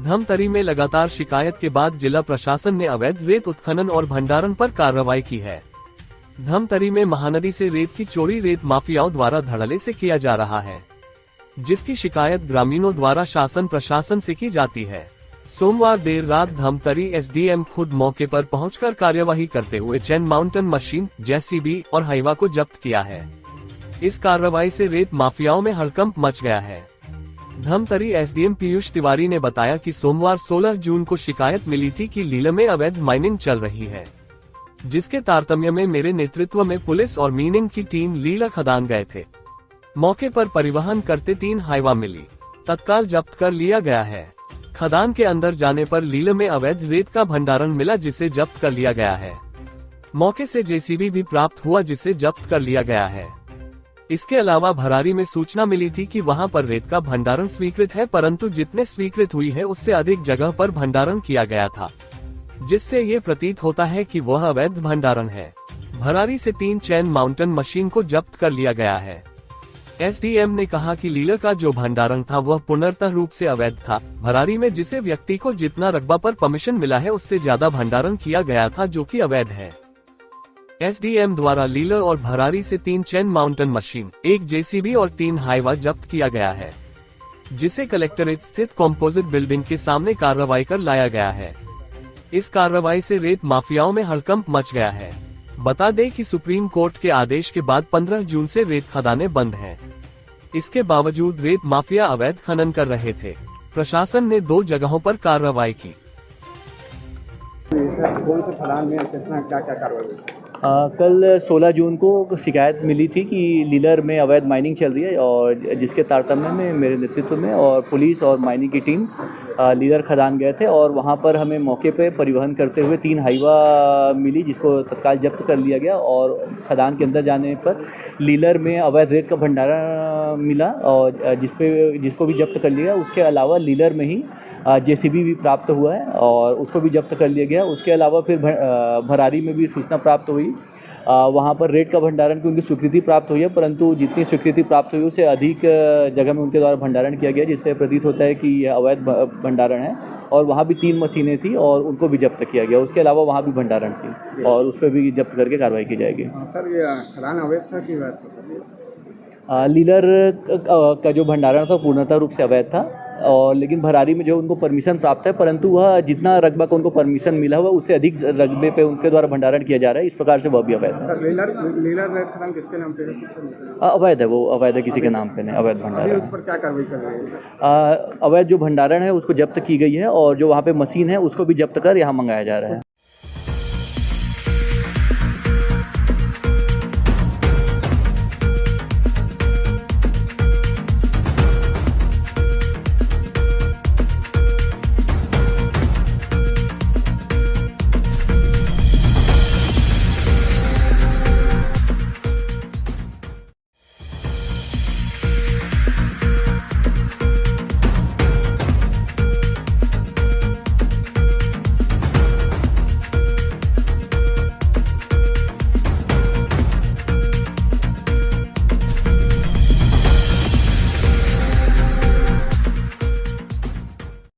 धमतरी में लगातार शिकायत के बाद जिला प्रशासन ने अवैध रेत उत्खनन और भंडारण पर कार्रवाई की है। धमतरी में महानदी से रेत की चोरी रेत माफियाओं द्वारा धड़ल्ले से किया जा रहा है, जिसकी शिकायत ग्रामीणों द्वारा शासन प्रशासन से की जाती है। सोमवार देर रात धमतरी एसडीएम खुद मौके पर पहुंचकर कार्यवाही करते हुए चैन माउंटेन मशीन, जेसीबी और हाइवा को जब्त किया है। इस कार्रवाई से रेत माफियाओं में हड़कंप मच गया है। धमतरी एसडीएम पीयूष तिवारी ने बताया कि सोमवार 16 जून को शिकायत मिली थी कि लीलम में अवैध माइनिंग चल रही है, जिसके तारतम्य में मेरे नेतृत्व में पुलिस और मीनिंग की टीम लीला खदान गए थे। मौके पर परिवहन करते 3 हाइवा मिली, तत्काल जब्त कर लिया गया है। खदान के अंदर जाने पर लीलम में अवैध रेत का भंडारण मिला, जिसे जब्त कर लिया गया है। मौके से जेसीबी भी प्राप्त हुआ, जिसे जब्त कर लिया गया है। इसके अलावा भरारी में सूचना मिली थी कि वहां पर रेत का भंडारण स्वीकृत है, परंतु जितने स्वीकृत हुई है उससे अधिक जगह पर भंडारण किया गया था, जिससे ये प्रतीत होता है कि वह अवैध भंडारण है। भरारी से 3 चैन माउंटेन मशीन को जब्त कर लिया गया है। एसडीएम ने कहा कि लीला का जो भंडारण था वह पूर्णतः रूप से अवैध था। भरारी में जिसे व्यक्ति को जितना रकबा पर परमिशन मिला है उससे ज्यादा भंडारण किया गया था, जो कि अवैध है। एसडीएम द्वारा लीला और भरारी से 3 चैन माउंटेन मशीन, 1 जेसीबी और 3 हाइवा जब्त किया गया है, जिसे कलेक्ट्रेट स्थित कॉम्पोजिट बिल्डिंग के सामने कार्रवाई कर लाया गया है। इस कार्रवाई से रेत माफियाओं में हड़कंप मच गया है। बता दें कि सुप्रीम कोर्ट के आदेश के बाद 15 जून से रेत खदानें बंद हैं। इसके बावजूद रेत माफिया अवैध खनन कर रहे थे। प्रशासन ने 2 जगहों पर कार्रवाई की। कौन से खदान में क्या क्या कार्रवाई हुई? कल 16 जून को शिकायत मिली थी कि लीलर में अवैध माइनिंग चल रही है, और जिसके तारतम्य में मेरे नेतृत्व में और पुलिस और माइनिंग की टीम लीलर खदान गए थे, और वहां पर हमें मौके पे परिवहन करते हुए 3 हाइवा मिली, जिसको तत्काल जब्त कर लिया गया। और खदान के अंदर जाने पर लीलर में अवैध रेत का भंडारण मिला, और जिसको भी जब्त कर लिया। उसके अलावा लीलर में ही जेसीबी भी प्राप्त हुआ है और उसको भी जब्त कर लिया गया। उसके अलावा फिर भरारी में भी सूचना प्राप्त हुई, वहाँ पर रेत का भंडारण की उनकी स्वीकृति प्राप्त हुई है, परंतु जितनी स्वीकृति प्राप्त हुई उससे अधिक जगह में उनके द्वारा भंडारण किया गया, जिससे प्रतीत होता है कि यह अवैध भंडारण है। और वहाँ भी 3 मशीनें थी और उनको भी जब्त किया गया। उसके अलावा वहाँ भी भंडारण थी और उस पर भी जब्त करके कार्रवाई की जाएगी। सर, ये खदान अवैध था कि वैध था? लीलर का जो भंडारण था पूर्णतः रूप से अवैध था, और लेकिन भरारी में जो उनको परमिशन प्राप्त है, परंतु वह जितना रकबा को उनको परमिशन मिला हुआ उससे अधिक रकबे पे उनके द्वारा भंडारण किया जा रहा है। इस प्रकार से वह भी अवैध है। लीलर रेत खदान किसके नाम पे है? अवैध है, वो अवैध है, किसी के नाम पे नहीं, अवैध भंडारण। उस पर क्या कार्रवाई कर रहे हैं? अवैध जो भंडारण है उसको जब्त की गई है, और जो वहाँ पे मशीन है उसको भी जब्त कर यहाँ मंगाया जा रहा है।